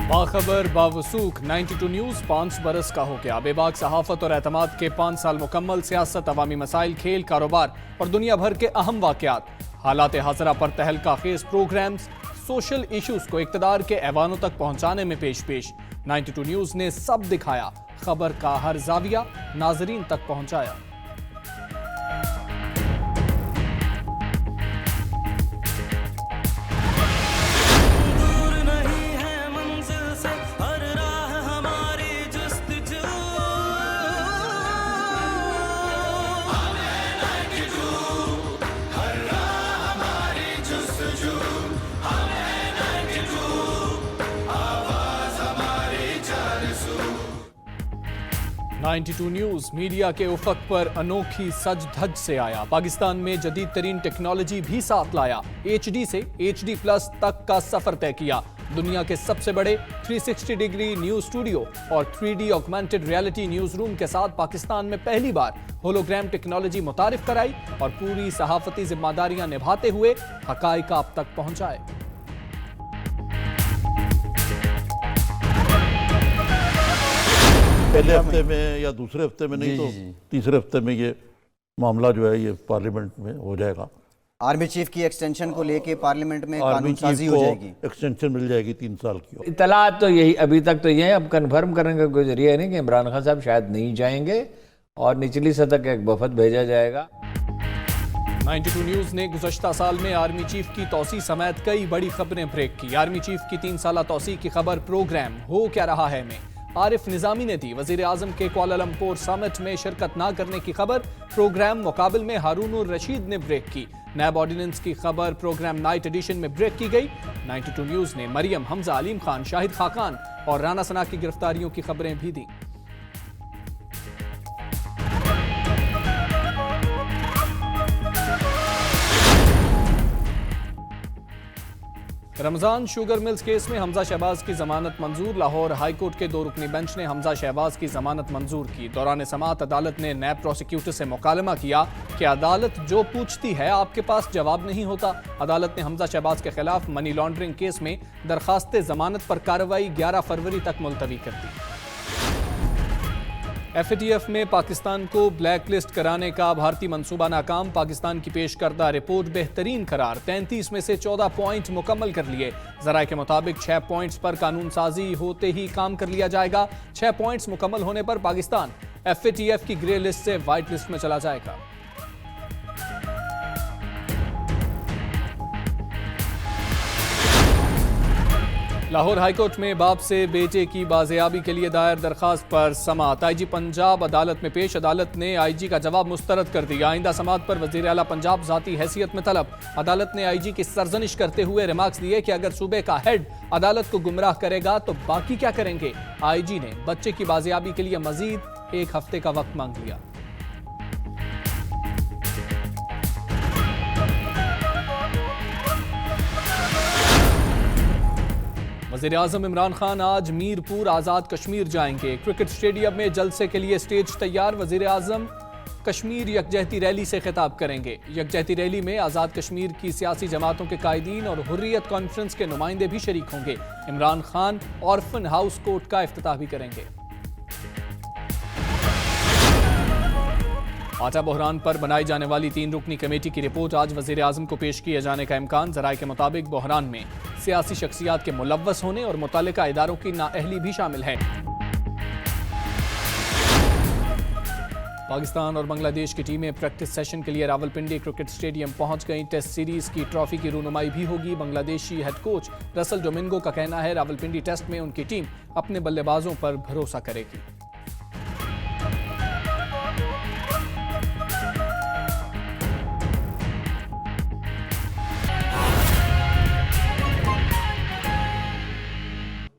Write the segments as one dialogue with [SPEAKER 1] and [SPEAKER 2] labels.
[SPEAKER 1] बाखबर बावसूख 92 news 5 बरस का हो गया। बेबाक सहाफत और एतमाद के 5 साल मुकम्मल। सियासत, अवामी मसाइल, खेल, कारोबार और दुनिया भर के अहम वाकयात, हालात हाज़रा पर तहलका खेज प्रोग्राम्स, सोशल इशूज को इक़्तिदार के ऐवानों तक पहुंचाने में पेश 92 न्यूज ने सब दिखाया, खबर का हर जाविया नाजरीन तक पहुंचाया। नाइन्टी टू न्यूज मीडिया के उफक पर अनोखी सज धज से आया। पाकिस्तान में जदीद तरीन टेक्नोलॉजी भी साथ लाया। HD से HD प्लस तक का सफर तय किया। दुनिया के सबसे बड़े 360 डिग्री न्यूज स्टूडियो और 3D augmented reality news room के साथ पाकिस्तान में पहली बार होलोग्राम टेक्नोलॉजी मुतारिफ कराई और पूरी सहाफती जिम्मेदारियां निभाते हुए हकाइक आप तक पहुंचाए।
[SPEAKER 2] पहले हफ्ते में या दूसरे हफ्ते में नहीं तो तीसरे हफ्ते में ये मामला जो है ये पार्लियामेंट में हो जाएगा।
[SPEAKER 3] आर्मी चीफ की एक्सटेंशन को लेके पार्लियामेंट में कानून साजी हो जाएगी,
[SPEAKER 2] एक्सटेंशन मिल जाएगी 3 साल की।
[SPEAKER 4] इतलात तो यही अभी तक तो ये है, अब कन्फर्म करने का कोई जरिया नहीं कि इमरान खान साहब शायद नहीं जाएंगे और निचली सतह का एक वफद भेजा जाएगा।
[SPEAKER 1] 92 न्यूज ने गुज़श्ता साल में आर्मी चीफ की तौसी समेत कई बड़ी खबरें ब्रेक की। आर्मी चीफ की 3 साला तौसी की खबर प्रोग्राम हो क्या रहा है में आरिफ निजामी ने दी। वजीर आजम के कुआलालंपुर समिट में शिरकत न करने की खबर प्रोग्राम मुकाबिल में हारून रशीद ने ब्रेक की। नैब ऑर्डिनेंस की खबर प्रोग्राम नाइट एडिशन में ब्रेक की गई। 92 न्यूज ने मरियम, हमजा, अलीम खान, शाहिद खाकान और राना सना की गिरफ्तारियों की खबरें भी दी। रमजान शुगर मिल्स केस में हमजा शहबाज की जमानत मंजूर। लाहौर हाईकोर्ट के 2 रुकनी बेंच ने हमजा शहबाज की जमानत मंजूर की। दौरान समाअत अदालत ने नैब प्रोसिक्यूटर से मुकालमा किया कि अदालत जो पूछती है आपके पास जवाब नहीं होता। अदालत ने हमजा शहबाज के खिलाफ मनी लॉन्ड्रिंग केस में दरखास्त जमानत पर कार्रवाई 11 फरवरी तक मुलतवी कर दी। FATF में पाकिस्तान को ब्लैक लिस्ट कराने का भारतीय मंसूबा नाकाम। पाकिस्तान की पेश करदा रिपोर्ट बेहतरीन करार। 33 में से 14 पॉइंट मुकम्मल कर लिए। जराये के मुताबिक 6 पॉइंट्स पर कानून साजी होते ही काम कर लिया जाएगा। 6 पॉइंट्स मुकम्मल होने पर पाकिस्तान FATF की ग्रे लिस्ट से व्हाइट लिस्ट में चला जाएगा। लाहौर हाईकोर्ट में बाप से बेटे की बाजियाबी के लिए दायर दरखास्त पर समाअत। IG पंजाब अदालत में पेश। अदालत ने IG का जवाब मुस्तरद कर दिया। आइंदा समाअत पर वजीर आला पंजाब जाती हैसियत में तलब। अदालत ने IG की सरजनिश करते हुए रिमार्क्स दिए कि अगर सूबे का हेड अदालत को गुमराह करेगा तो बाकी क्या करेंगे। IG ने बच्चे की बाजियाबी के लिए मजीद 1 हफ्ते का वक्त मांग लिया। वज़ीर आज़म इमरान खान आज मीरपुर आज़ाद कश्मीर जाएंगे। क्रिकेट स्टेडियम में जलसे के लिए स्टेज तैयार। वज़ीर आज़म कश्मीर यकजहती रैली से खिताब करेंगे। यकजहती रैली में आज़ाद कश्मीर की सियासी जमातों के कायदीन और हुर्रियत कॉन्फ्रेंस के नुमाइंदे भी शरीक होंगे। Imran Khan orphan house court का इफ्तिताह भी करेंगे। आटा बहरान पर बनाई जाने वाली 3 रुकनी कमेटी की रिपोर्ट आज वज़ीर आज़म को पेश किए जाने का इम्कान। ज़राए के मुताबिक बहरान में सियासी शख्सियात के मुलव्वस होने और मुतल्लिका इदारों की नाअहली भी शामिल है। पाकिस्तान और बांग्लादेश की टीमें प्रैक्टिस सेशन के लिए रावलपिंडी क्रिकेट स्टेडियम पहुंच गई। टेस्ट सीरीज की ट्रॉफी की रूनुमाई भी होगी। Bangladeshi head coach Russell Domingo का कहना है रावलपिंडी टेस्ट में उनकी टीम अपने बल्लेबाजों पर भरोसा करेगी।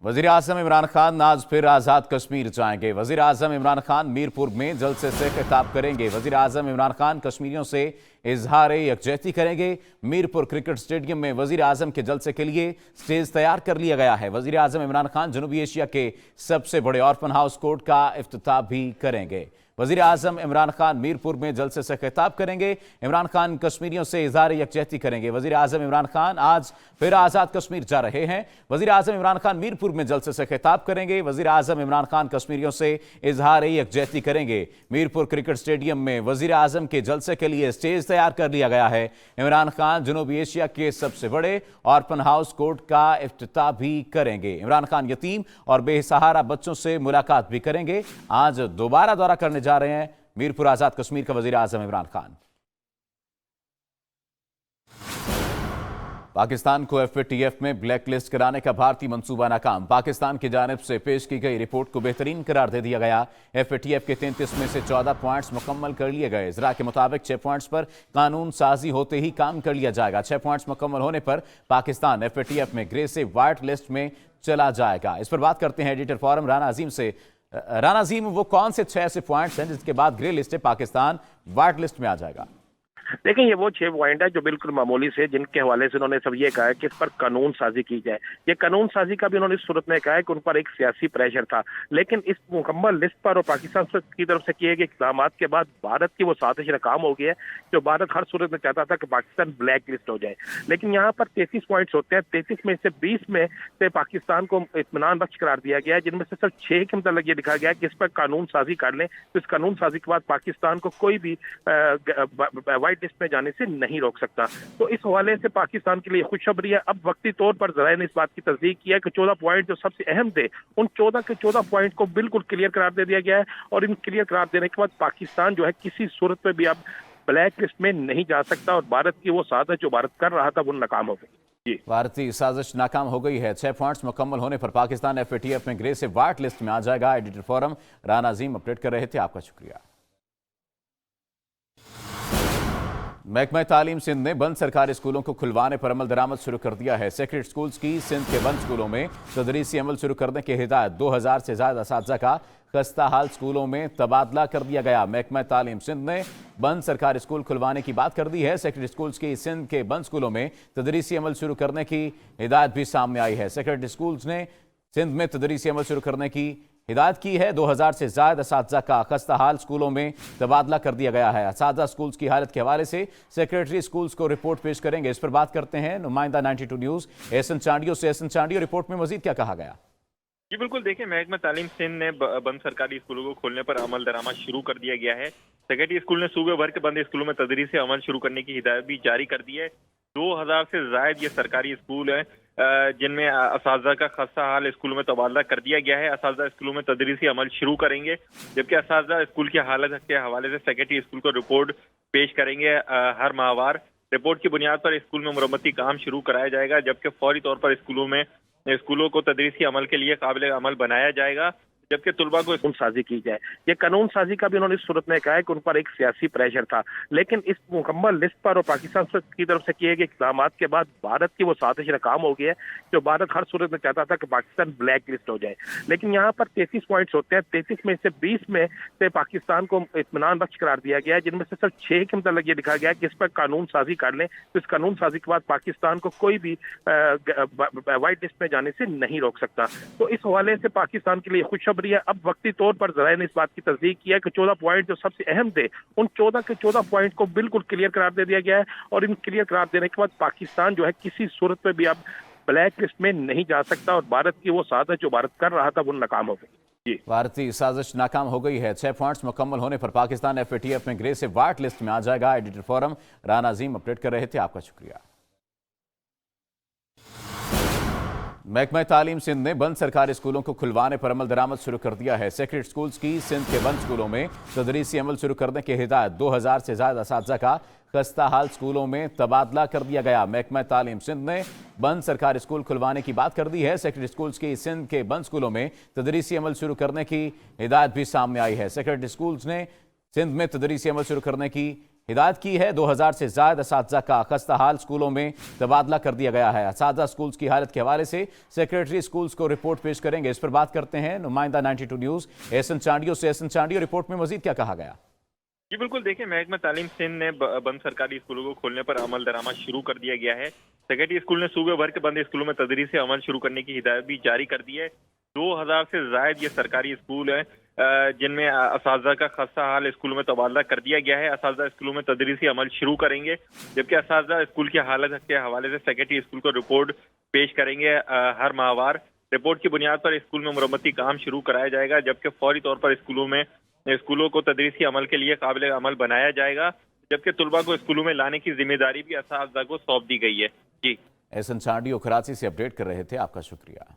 [SPEAKER 5] वज़ीर आज़म इमरान खान आज फिर आज़ाद कश्मीर जाएंगे। वज़ीर आज़म इमरान खान मीरपुर में जलसे से खिताब करेंगे। वज़ीर आज़म इमरान खान कश्मीरियों से इजहार यकजहती करेंगे। मीरपुर क्रिकेट स्टेडियम में वज़ीर आज़म के जलसे के लिए स्टेज तैयार कर लिया गया है। वज़ीर आज़म इमरान खान जनूबी एशिया के सबसे बड़े ऑर्फन हाउस कोर्ट का इफ्तिताह भी करेंगे। वजीर आजम इमरान खान मीरपुर में जलसे से खिताब करेंगे। इमरान खान कश्मीरियों से इजहार यकजहती करेंगे। वजीर आजम इमरान खान आज फिर आजाद कश्मीर जा रहे हैं। वजीर आजम इमरान खान मीरपुर में जलसे से खिताब करेंगे। वजीर आजम इमरान खान कश्मीरियों से इजहार यकजहती करेंगे। मीरपुर क्रिकेट स्टेडियम में वजीर आजम के जलसे के लिए स्टेज तैयार कर लिया गया है। इमरान खान जनूबी एशिया के सबसे बड़े ऑर्फन हाउस कोर्ट का इफ्तिताह भी करेंगे। इमरान खान यतीम और बेसहारा बच्चों से मुलाकात भी करेंगे। आज दोबारा दौरा करने जा रहे हैं मीरपुर आजाद कश्मीर का वजीर आजम इमरान खान। पाकिस्तान को FATF में ब्लैक लिस्ट कराने का भारतीय मंसूबा नाकाम। पाकिस्तान की जानिब से पेश की गई रिपोर्ट को बेहतरीन करार दे दिया गया। FATF के 33 में से 14 पॉइंट्स मुकम्मल कर लिए गए। जरा के मुताबिक 6 पॉइंट्स पर कानून साजी होते ही काम कर लिया जाएगा। 6 पॉइंट्स मुकम्मल होने पर पाकिस्तान FATF में ग्रे से व्हाइट लिस्ट में चला जाएगा। इस पर बात करते हैं एडिटर फोरम राना अजीम से। राना अजीम, वो कौन से 6 ऐसे पॉइंट्स हैं जिसके बाद ग्रे लिस्ट है पाकिस्तान व्हाइट लिस्ट में आ जाएगा?
[SPEAKER 6] देखिए, ये वो 6 पॉइंट है जो बिल्कुल मामूली से, जिनके हवाले से उन्होंने सब ये कहा है कि इस पर कानून साजी की जाए। ये कानून साजी का भी उन्होंने इस सूरत में कहा है कि उन पर एक सियासी प्रेशर था, लेकिन इस मुकम्मल लिस्ट पर और पाकिस्तान की तरफ से किए गए इक़दाम के बाद भारत की वो साजिश नाकाम हो गई है जो भारत हर सूरत में चाहता था कि पाकिस्तान ब्लैक लिस्ट हो जाए। लेकिन यहाँ पर 33 पॉइंट्स होते हैं। 33 में से 20 में से पाकिस्तान को इत्मीनान बख्श करार दिया गया है, जिनमें से सिर्फ 6 के मतलब ये लिखा गया है कि इस पर कानून साजी कर लें। तो इस कानून साजी के बाद पाकिस्तान को कोई भी व्हाइट लिस्ट में जाने से नहीं रोक सकता। तो इस हवाले से पाकिस्तान के लिए खुशखबरी है। अब वक्ती तौर पर ज़राए ने इस बात की तस्दीक की है कि 14 पॉइंट जो सबसे अहम थे, उन 14 के 14 पॉइंट को बिल्कुल क्लियर करार दे दिया गया है। और इन क्लियर करार देने के बाद पाकिस्तान जो है किसी सूरत में भी अब ब्लैक लिस्ट में नहीं जा सकता और भारत की वो साजिश जो भारत कर रहा था वो नाकाम हो गई।
[SPEAKER 5] भारतीय साजिश नाकाम हो गई है। 6 पॉइंट्स मुकम्मल होने पर पाकिस्तान FATF में ग्रे से व्हाइट लिस्ट में आ जाएगा। एडिटर फोरम राना अजीम अपडेट कर रहे थे। आपका शुक्रिया। महकमा तालीम सिंध ने बंद सरकारी स्कूलों को खुलवाने पर अमल दरामद शुरू कर दिया है। सेक्रेट स्कूल्स की सिंध के बंद स्कूलों में तदरीसी अमल शुरू करने की हिदायत। 2000 से ज्यादा असातिज़ा का खस्ता हाल स्कूलों में तबादला कर दिया गया। महकमा तालीम सिंध ने बंद सरकारी स्कूल खुलवाने की बात कर दी है। सेक्रेट स्कूल्स की सिंध के बंद स्कूलों में तदरीसी अमल शुरू करने की हिदायत भी सामने आई है। सेक्रेट स्कूल्स ने सिंध में तदरीसी अमल शुरू करने की हिदायत की है। 2000 से ज्यादा असातिज़ा का खस्ता हाल स्कूलों में तबादला कर दिया गया है। असातिज़ा स्कूल्स की हालत के हवाले से सेक्रेटरी स्कूल्स को रिपोर्ट पेश करेंगे। इस पर बात करते हैं नुमाइंदा 92 न्यूज़ एहसन चांडियो से। एहसन चांडियो, रिपोर्ट में मजीद क्या कहा गया?
[SPEAKER 7] जी बिल्कुल, देखिए, महकमा तालीम सिंध ने बंद सरकारी स्कूलों को खोलने पर अमल दरामद शुरू कर दिया गया है। सेक्रेटरी स्कूल ने सूबे भर के बंद स्कूलों में तदरीस से अमल शुरू करने की हिदायत भी जारी कर दी है। 2000 से ज्यादा ये सरकारी स्कूल है जिनमें असातिज़ा का खस्ता हाल स्कूलों में तबादला कर दिया गया है। असातिज़ा स्कूलों में तदरीसी अमल शुरू करेंगे, जबकि असातिज़ा स्कूल की हालत के हवाले से सेक्रेटरी स्कूल को रिपोर्ट पेश करेंगे हर माहवार। रिपोर्ट की बुनियाद पर स्कूल में मुरम्मती काम शुरू कराया जाएगा, जबकि फौरी तौर पर स्कूलों को तदरीसी अमल के लिए काबिल अमल बनाया जाएगा, जबकि तुलबा को कानून साजी की जाए। ये कानून साजी का भी उन्होंने इस सूरत में कहा है कि उन पर एक सियासी प्रेशर था, लेकिन इस मुकम्मल लिस्ट पर और पाकिस्तान की तरफ से किए गए इक़दाम के बाद भारत की वो साजिश नाकाम हो गई है जो भारत हर सूरत में चाहता था कि पाकिस्तान ब्लैक लिस्ट हो जाए। लेकिन यहाँ पर 33 पॉइंट्स होते हैं। 33 में से 20 में से पाकिस्तान को इत्मीनान बख्श करार दिया गया है, जिनमें से सिर्फ 6 के मतलब ये लिखा गया है कि इस पर कानून साजी कर लें। तो इस कानून साजी के बाद पाकिस्तान को कोई भी व्हाइट लिस्ट में जाने से नहीं रोक सकता। तो इस हवाले से पाकिस्तान के लिए खुशखबरी है। अब वक्ती तौर पर ज़राए ने इस बात की तस्दीक की है कि 14 पॉइंट जो सबसे अहम थे, उन 14 के 14 पॉइंट को बिल्कुल क्लियर करार दे दिया गया है। और इन क्लियर करार देने के बाद पाकिस्तान जो है किसी सूरत में भी अब ब्लैक लिस्ट में नहीं जा सकता और भारत की वो साजिश जो भारत कर रहा था वो नाकाम हो गई।
[SPEAKER 5] भारतीय साजिश नाकाम हो गई है। 6 पॉइंट्स मुकम्मल होने पर पाकिस्तान FATF में ग्रे से व्हाइट लिस्ट में आ जाएगा। एडिटर फोरम राना अजीम अपडेट कर रहे थे। आपका शुक्रिया। महकमा तालीम सिंध ने बंद सरकारी स्कूलों को खुलवाने पर अमल दरामद शुरू कर दिया है। सेक्रेट स्कूल्स की सिंध के बंद स्कूलों में तदरीसी अमल शुरू करने की हिदायत। 2000 से ज्यादा असातिज़ा का खस्ता हाल स्कूलों में तबादला कर दिया गया। महकमा तालीम सिंध ने बंद सरकारी स्कूल खुलवाने की बात कर दी है। सेक्रेट स्कूल्स की सिंध के बंद स्कूलों में तदरीसी अमल शुरू करने की हिदायत भी सामने आई है। सेक्रेट स्कूल्स ने सिंध में तदरीसी अमल शुरू करने की हिदायत की है। 2000 से ज्यादा असातिज़ा का खस्ता हाल स्कूलों में तबादला कर दिया गया है। असातिज़ा स्कूल्स की हालत के हवाले से सेक्रेटरी स्कूल्स को रिपोर्ट पेश करेंगे। इस पर बात करते हैं नुमाइंदा 92 न्यूज़ एहसन चांडियो से। एहसन चांडियो, रिपोर्ट में मजीद क्या कहा गया?
[SPEAKER 7] जी बिल्कुल, देखिए, महकमा तालीम सिंध ने बंद सरकारी स्कूलों को खोलने पर अमल दरामद शुरू कर दिया गया है। सेक्रेटरी स्कूल ने सूबे भर के बंद स्कूलों में तदरीस से अमल शुरू करने की हिदायत भी जारी कर दी है। 2000 से ज्यादा ये सरकारी स्कूल है जिनमें असातिज़ा का खस्ता हाल स्कूलों में तबादला कर दिया गया है। असातिज़ा स्कूलों में तदरीसी अमल शुरू करेंगे, जबकि असातिज़ा स्कूल की हालत के हवाले से सेक्रेटरी स्कूल को रिपोर्ट पेश करेंगे हर माहवार। रिपोर्ट की बुनियाद पर स्कूल में मुरम्मती काम शुरू कराया जाएगा, जबकि फौरी तौर पर स्कूलों को तदरीसी अमल के लिए काबिल अमल बनाया जाएगा, जबकि तुलबा को स्कूलों में लाने की जिम्मेदारी भी असातिज़ा को सौंप दी गई है। जी,
[SPEAKER 5] एहसन चांडी कराची से अपडेट कर रहे थे, आपका शुक्रिया।